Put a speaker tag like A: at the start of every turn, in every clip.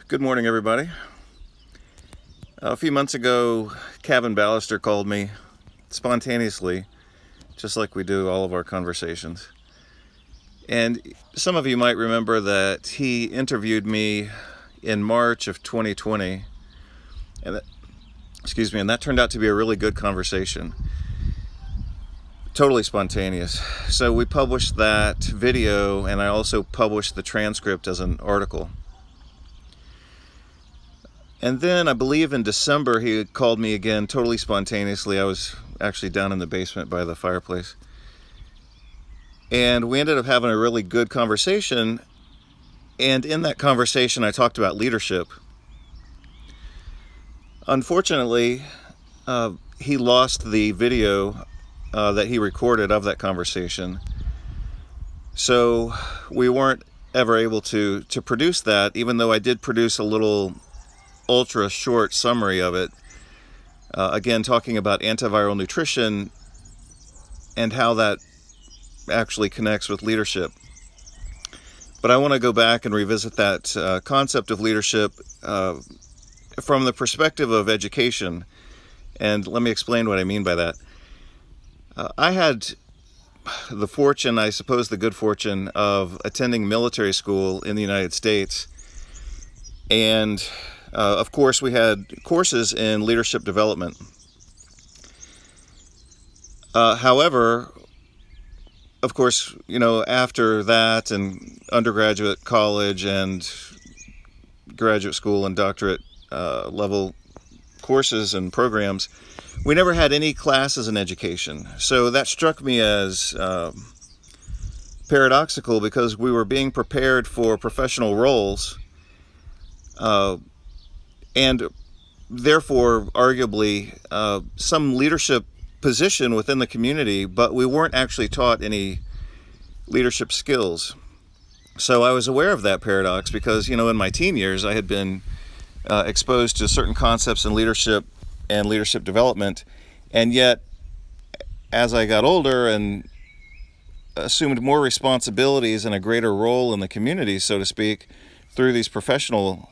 A: Good morning, everybody. A few months ago, Kevin Ballister called me spontaneously, just like we do all of our conversations. And some of you might remember that he interviewed me in March of 2020, and that turned out to be a really good conversation. Totally spontaneous. So we published that video, and I also published the transcript as an article. And then I believe in December he called me again totally spontaneously. I was actually down in the basement by the fireplace. And we ended up having a really good conversation. And in that conversation I talked about leadership. Unfortunately, he lost the video that he recorded of that conversation. So we weren't ever able to produce that, even though I did produce a little ultra short summary of it, again talking about antiviral nutrition and how that actually connects with leadership. But I want to go back and revisit that concept of leadership from the perspective of education, and let me explain what I mean by that. I had the fortune, I suppose the good fortune, of attending military school in the United States, and of course, we had courses in leadership development. However, of course, after that and undergraduate college and graduate school and doctorate level courses and programs, we never had any classes in education. So that struck me as paradoxical, because we were being prepared for professional roles, and therefore arguably some leadership position within the community, but we weren't actually taught any leadership skills. So I was aware of that paradox because, in my teen years I had been exposed to certain concepts in leadership and leadership development, and yet as I got older and assumed more responsibilities and a greater role in the community, so to speak, through these professional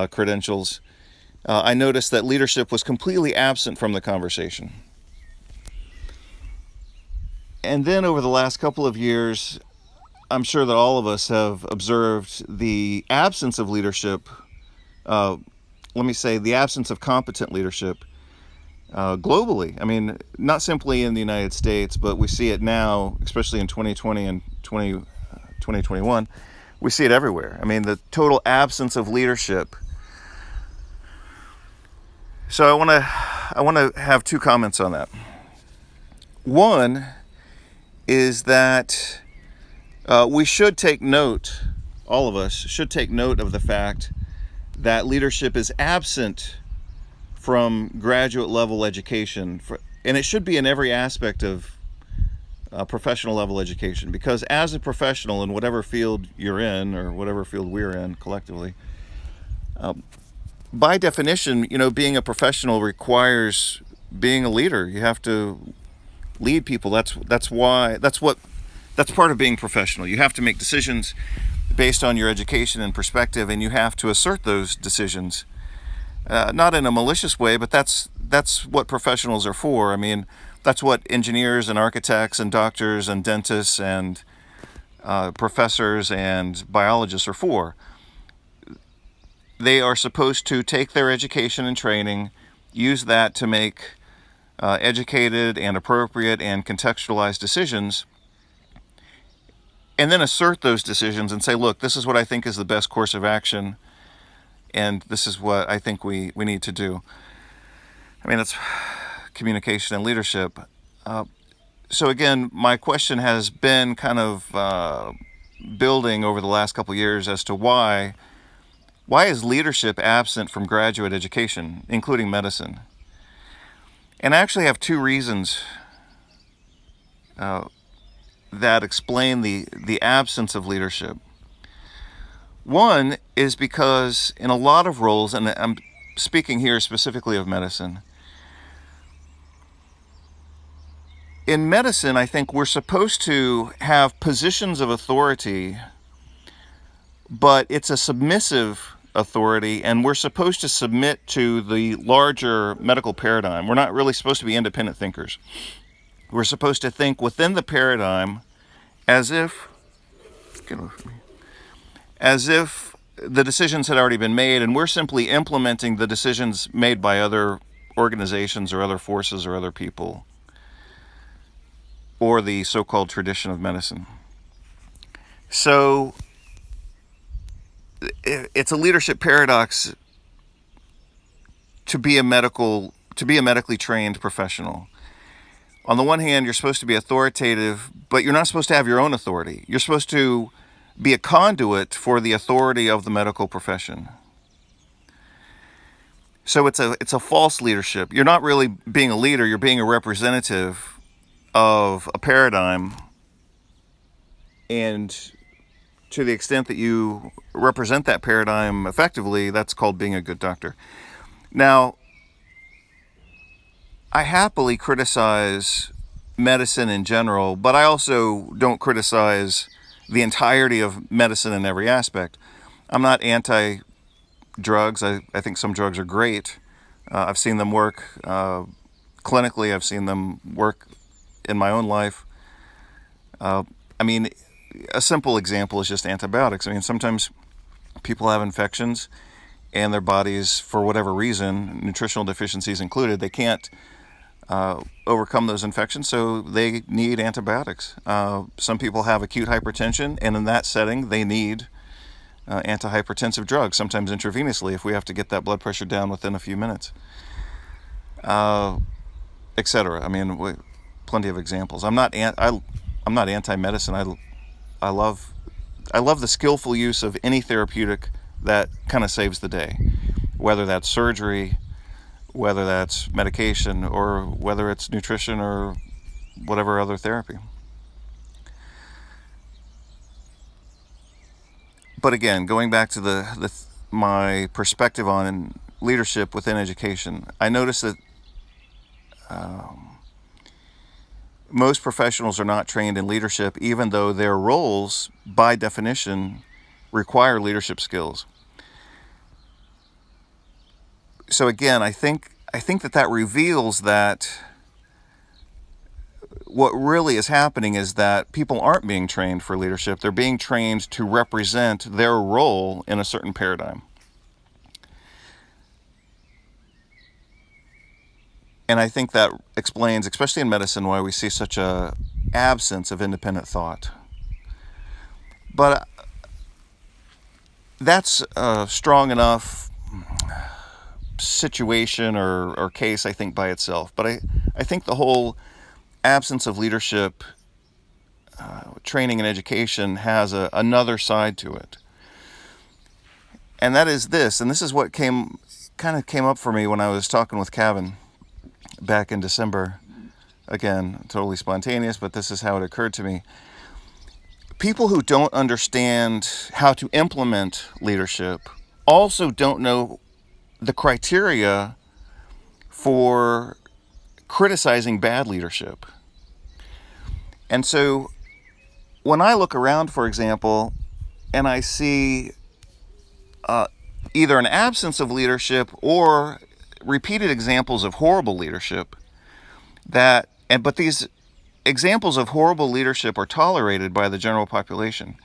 A: credentials, I noticed that leadership was completely absent from the conversation. And then over the last couple of years, I'm sure that all of us have observed the absence of leadership, the absence of competent leadership globally. I mean, not simply in the United States, but we see it now, especially in 2020 and 2021. We see it everywhere. I mean, the total absence of leadership. So I want to have two comments on that. One is that we should take note, all of us should take note of the fact that leadership is absent from graduate level education, and it should be in every aspect of professional level education, because as a professional in whatever field you're in, or whatever field we're in collectively, by definition, being a professional requires being a leader. You have to lead people. That's part of being professional. You have to make decisions based on your education and perspective, and you have to assert those decisions, not in a malicious way, but that's what professionals are for. I mean, that's what engineers and architects and doctors and dentists and professors and biologists are for. They are supposed to take their education and training, use that to make educated and appropriate and contextualized decisions, and then assert those decisions and say, look, this is what I think is the best course of action, and this is what I think we need to do. I mean, it's communication and leadership. So again, my question has been kind of building over the last couple of years as to why is leadership absent from graduate education, including medicine? And I actually have two reasons that explain the absence of leadership. One is because in a lot of roles, and I'm speaking here specifically of medicine, in medicine, I think we're supposed to have positions of authority, but it's a submissive authority, and we're supposed to submit to the larger medical paradigm. We're not really supposed to be independent thinkers. We're supposed to think within the paradigm as if, get away from me, as if the decisions had already been made, and we're simply implementing the decisions made by other organizations or other forces or other people, or the so-called tradition of medicine. So it's a leadership paradox to be a medically trained professional. On the one hand, you're supposed to be authoritative, but you're not supposed to have your own authority. You're supposed to be a conduit for the authority of the medical profession. So it's a false leadership. You're not really being a leader, you're being a representative of a paradigm, and to the extent that you represent that paradigm effectively, that's called being a good doctor. Now, I happily criticize medicine in general, but I also don't criticize the entirety of medicine in every aspect. I'm not anti-drugs. I think some drugs are great. I've seen them work clinically. I've seen them work in my own life. I mean, a simple example is just antibiotics. I mean, sometimes people have infections and their bodies, for whatever reason, nutritional deficiencies included, they can't overcome those infections, so they need antibiotics. Some people have acute hypertension, and in that setting, they need antihypertensive drugs, sometimes intravenously, if we have to get that blood pressure down within a few minutes, etc. I mean, plenty of examples. I'm not anti-medicine. I love the skillful use of any therapeutic that kind of saves the day, whether that's surgery, whether that's medication, or whether it's nutrition or whatever other therapy. But again, going back to my perspective on leadership within education, I noticed that most professionals are not trained in leadership, even though their roles, by definition, require leadership skills. So again, I think that reveals that what really is happening is that people aren't being trained for leadership. They're being trained to represent their role in a certain paradigm. And I think that explains, especially in medicine, why we see such a absence of independent thought. But that's a strong enough situation or case, I think, by itself. But I think the whole absence of leadership training and education has another side to it. And that is this, and this is what came up for me when I was talking with Kevin back in December. Again, totally spontaneous, but this is how it occurred to me. People who don't understand how to implement leadership also don't know the criteria for criticizing bad leadership. And so when I look around, for example, and I see either an absence of leadership or repeated examples of horrible leadership, but these examples of horrible leadership are tolerated by the general population,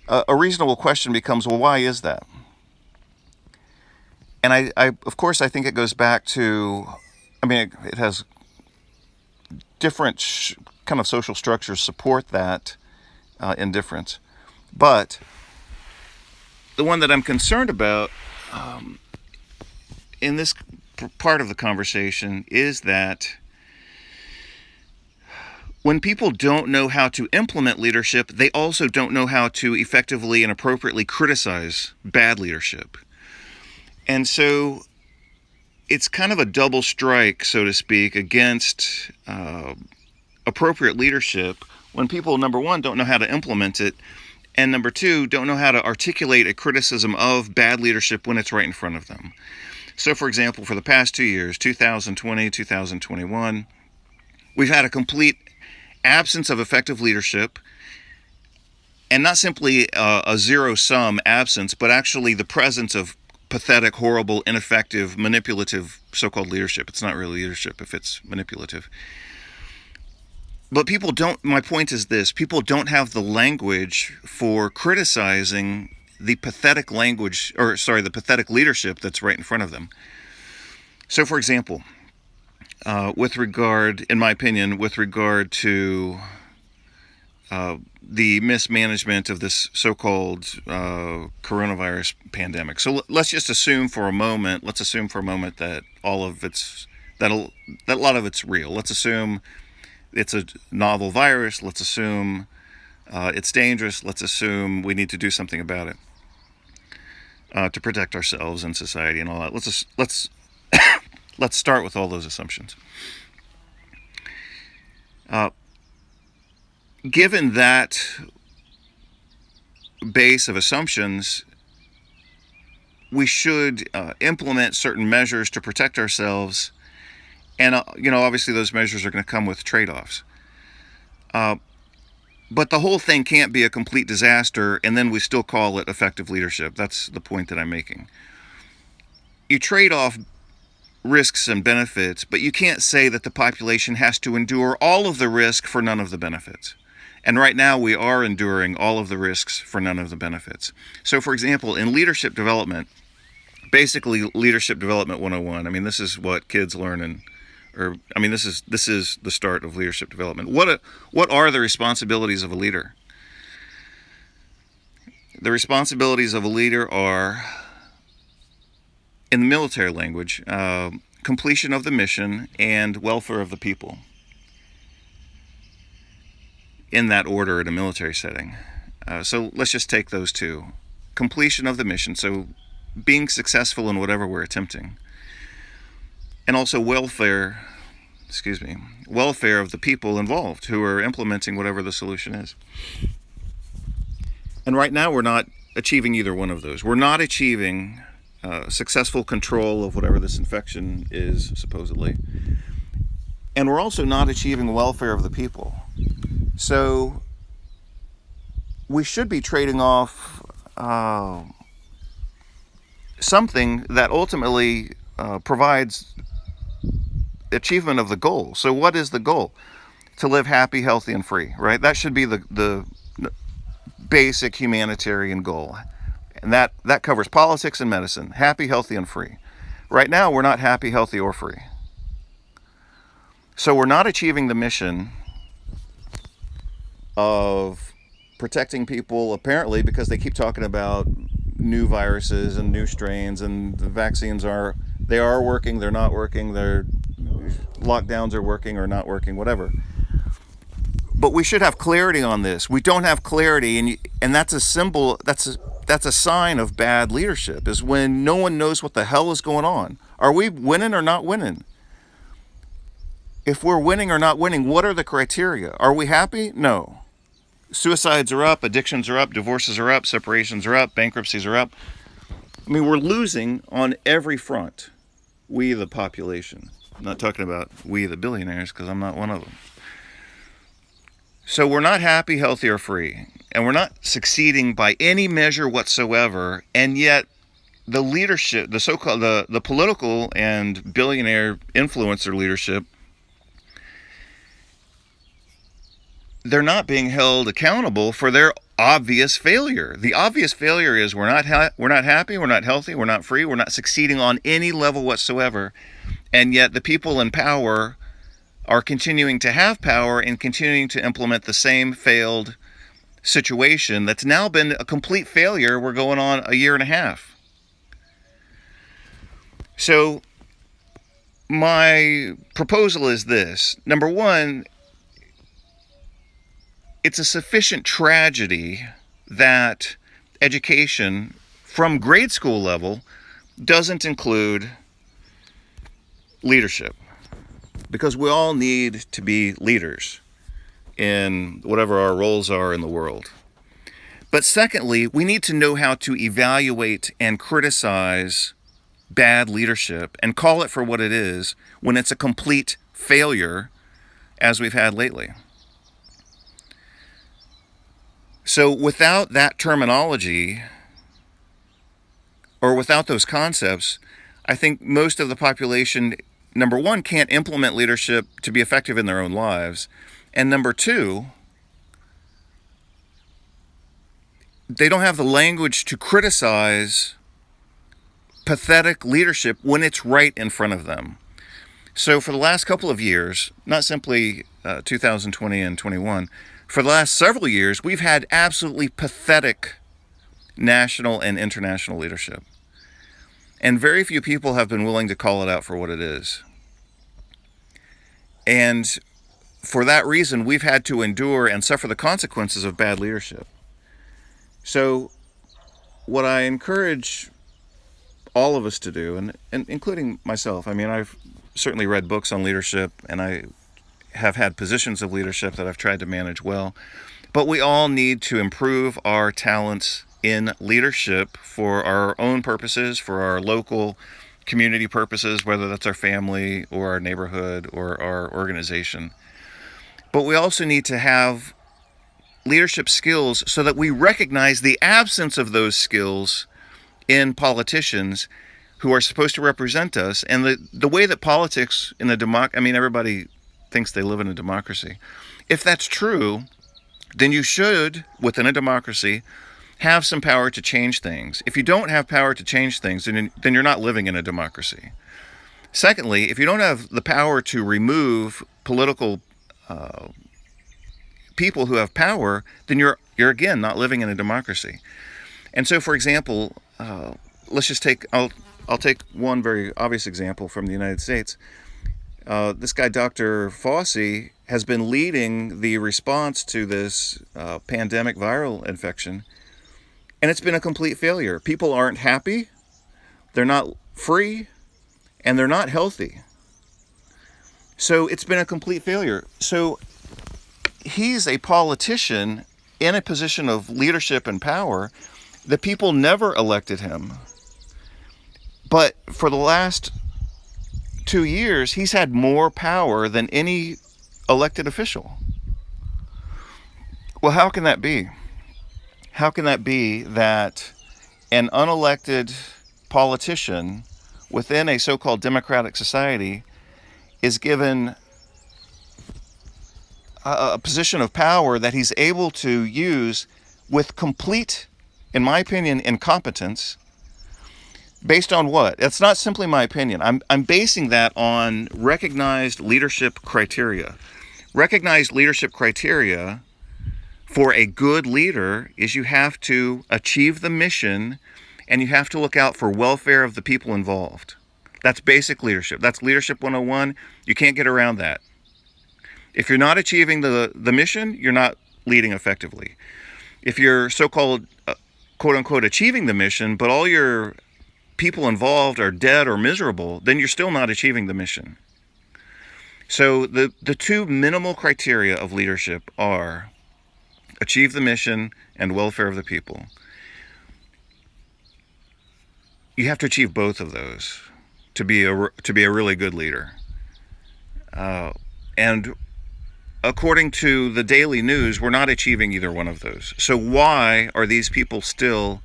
A: a reasonable question becomes, well, why is that? And I of course, I think it goes back to, it has different kind of social structures support that indifference. But the one that I'm concerned about in this part of the conversation is that when people don't know how to implement leadership, they also don't know how to effectively and appropriately criticize bad leadership. And so it's kind of a double strike, so to speak, against appropriate leadership when people, number one, don't know how to implement it, and number two, don't know how to articulate a criticism of bad leadership when it's right in front of them. So, for example, for the past 2 years, 2020, 2021, we've had a complete absence of effective leadership and not simply a zero-sum absence, but actually the presence of pathetic, horrible, ineffective, manipulative so-called leadership. It's not really leadership if it's manipulative. But people don't, my point is this, people don't have the language for criticizing the pathetic language, or sorry, the pathetic leadership that's right in front of them. So, for example, with regard, in my opinion, with regard to the mismanagement of this so-called coronavirus pandemic. So let's just assume for a moment, that all of it's, that a lot of it's real. Let's assume it's a novel virus. Let's assume it's dangerous. Let's assume we need to do something about it to protect ourselves and society and all that. Let's let's start with all those assumptions. Given that base of assumptions, we should implement certain measures to protect ourselves. And, obviously those measures are going to come with trade-offs. But the whole thing can't be a complete disaster, and then we still call it effective leadership. That's the point that I'm making. You trade off risks and benefits, but you can't say that the population has to endure all of the risk for none of the benefits. And right now we are enduring all of the risks for none of the benefits. So, for example, in leadership development, basically Leadership Development 101, I mean, this is what kids learn this is the start of leadership development. What are the responsibilities of a leader? The responsibilities of a leader are, in the military language, completion of the mission and welfare of the people. In that order in a military setting. So let's just take those two. Completion of the mission, so being successful in whatever we're attempting. And also welfare of the people involved who are implementing whatever the solution is. And right now we're not achieving either one of those. We're not achieving successful control of whatever this infection is, supposedly. And we're also not achieving welfare of the people. So we should be trading off something that ultimately provides achievement of the goal. So what is the goal? To live happy, healthy, and free, right? That should be the basic humanitarian goal. And that covers politics and medicine. Happy, healthy, and free. Right now, we're not happy, healthy, or free. So we're not achieving the mission of protecting people, apparently, because they keep talking about new viruses and new strains, and the vaccines are working, they're not working, their lockdowns are working or not working, whatever. But we should have clarity on this. We don't have clarity, and that's a symbol, that's a sign of bad leadership, is when no one knows what the hell is going on. Are we winning or not winning? If we're winning or not winning, what are the criteria? Are we happy? No. Suicides are up, addictions are up, divorces are up, separations are up, bankruptcies are up. I mean, we're losing on every front. We, the population. I'm not talking about we, the billionaires, because I'm not one of them. So we're not happy, healthy, or free. And we're not succeeding by any measure whatsoever. And yet, the leadership, the so-called, the political and billionaire influencer leadership, they're not being held accountable for their obvious failure. The obvious failure is we're not happy, we're not healthy, we're not free, we're not succeeding on any level whatsoever. And yet the people in power are continuing to have power and continuing to implement the same failed situation that's now been a complete failure. We're going on a year and a half. So my proposal is this. Number one, it's a sufficient tragedy that education from grade school level doesn't include leadership, because we all need to be leaders in whatever our roles are in the world. But secondly, we need to know how to evaluate and criticize bad leadership and call it for what it is when it's a complete failure, as we've had lately. So without that terminology, or without those concepts, I think most of the population, number one, can't implement leadership to be effective in their own lives. And number two, they don't have the language to criticize pathetic leadership when it's right in front of them. So for the last couple of years, not simply 2020 and 21, for the last several years, we've had absolutely pathetic national and international leadership. And very few people have been willing to call it out for what it is. And for that reason, we've had to endure and suffer the consequences of bad leadership. So what I encourage all of us to do, and including myself, I mean, I've certainly read books on leadership, and I have had positions of leadership that I've tried to manage well, but we all need to improve our talents in leadership for our own purposes, for our local community purposes, whether that's our family or our neighborhood or our organization. But we also need to have leadership skills so that we recognize the absence of those skills in politicians who are supposed to represent us. And the way that politics in the I mean, everybody thinks they live in a democracy. If that's true, then you should, within a democracy, have some power to change things. If you don't have power to change things, then you're not living in a democracy. Secondly, if you don't have the power to remove political people who have power, then you're again not living in a democracy. And so, for example, let's just take I'll take one very obvious example from the United States. This guy, Dr. Fauci, has been leading the response to this pandemic viral infection, and it's been a complete failure. People aren't happy, they're not free, and they're not healthy. So it's been a complete failure. So he's a politician in a position of leadership and power. The people never elected him. But for the last 2 years, he's had more power than any elected official. Well, how can that be? How can that be that an unelected politician within a so-called democratic society is given a position of power that he's able to use with complete, in my opinion, incompetence? Based on what? It's not simply my opinion. I'm basing that on recognized leadership criteria. Recognized leadership criteria for a good leader is you have to achieve the mission and you have to look out for welfare of the people involved. That's basic leadership. That's leadership 101. You can't get around that. If you're not achieving the mission, you're not leading effectively. If you're so-called, quote-unquote, achieving the mission, but all your people involved are dead or miserable, then you're still not achieving the mission. So the two minimal criteria of leadership are achieve the mission and welfare of the people. You have to achieve both of those to be a really good leader. And according to the daily news, we're not achieving either one of those. So why are these people still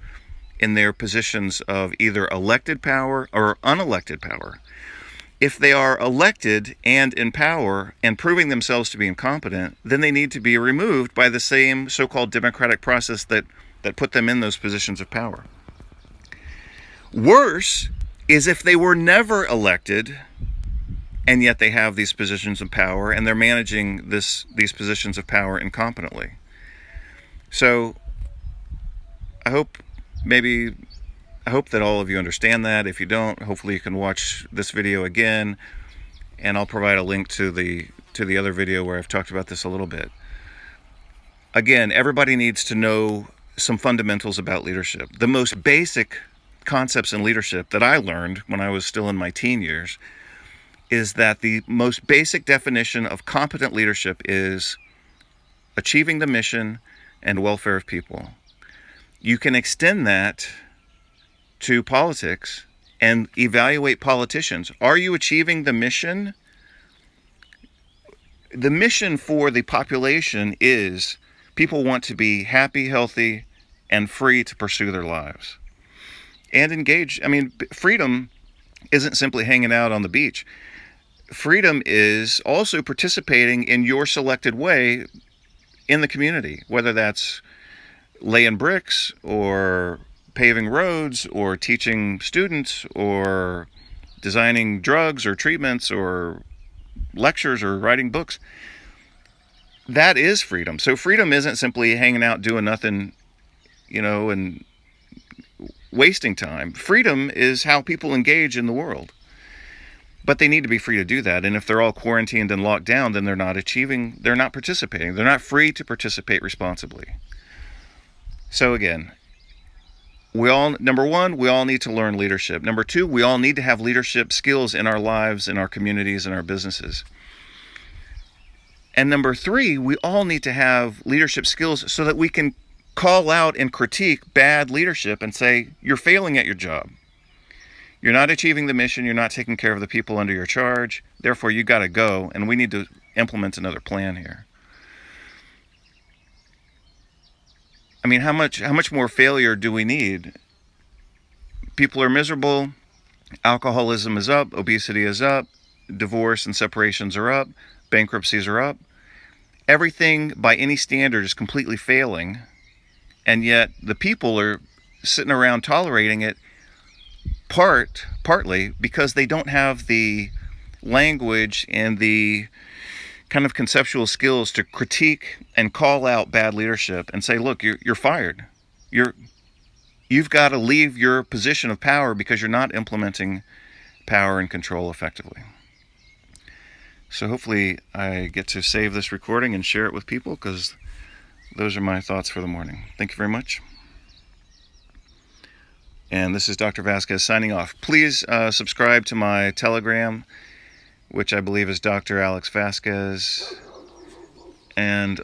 A: in their positions of either elected power or unelected power? If they are elected and in power and proving themselves to be incompetent, then they need to be removed by the same so-called democratic process that put them in those positions of power. Worse is if they were never elected and yet they have these positions of power and they're managing these positions of power incompetently. So I hope that all of you understand that. If you don't, hopefully you can watch this video again, and I'll provide a link to the other video where I've talked about this a little bit. Again, everybody needs to know some fundamentals about leadership. The most basic concepts in leadership that I learned when I was still in my teen years is that the most basic definition of competent leadership is achieving the mission and welfare of people. You can extend that to politics and evaluate politicians. Are you achieving the mission? The mission for the population is People want to be happy, healthy, and free to pursue their lives and engage. I mean, freedom isn't simply hanging out on the beach. Freedom is also participating in your selected way in the community, whether that's laying bricks or paving roads or teaching students or designing drugs or treatments or lectures or writing books. That is freedom. So freedom isn't simply hanging out doing nothing, and wasting time. Freedom is how people engage in the world. But they need to be free to do that. And if they're all quarantined and locked down, then they're not participating. They're not free to participate responsibly. So again, number one, we all need to learn leadership. Number two, we all need to have leadership skills in our lives, in our communities, in our businesses. And number three, we all need to have leadership skills so that we can call out and critique bad leadership and say, you're failing at your job. You're not achieving the mission. You're not taking care of the people under your charge. Therefore, you got to go, and we need to implement another plan here. I mean, how much more failure do we need? People are miserable. Alcoholism is up. Obesity is up. Divorce and separations are up. Bankruptcies are up. Everything by any standard is completely failing, and yet the people are sitting around tolerating it, partly because they don't have the language and the kind of conceptual skills to critique and call out bad leadership and say, look, you're fired. You've got to leave your position of power because you're not implementing power and control effectively. So hopefully I get to save this recording and share it with people, because those are my thoughts for the morning. Thank you very much. And this is Dr. Vasquez signing off. Please subscribe to my Telegram, which I believe is Dr. Alex Vasquez, and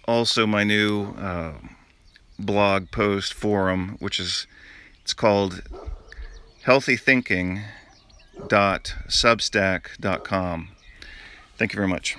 A: also my new blog post forum, it's called healthythinking.substack.com. Thank you very much.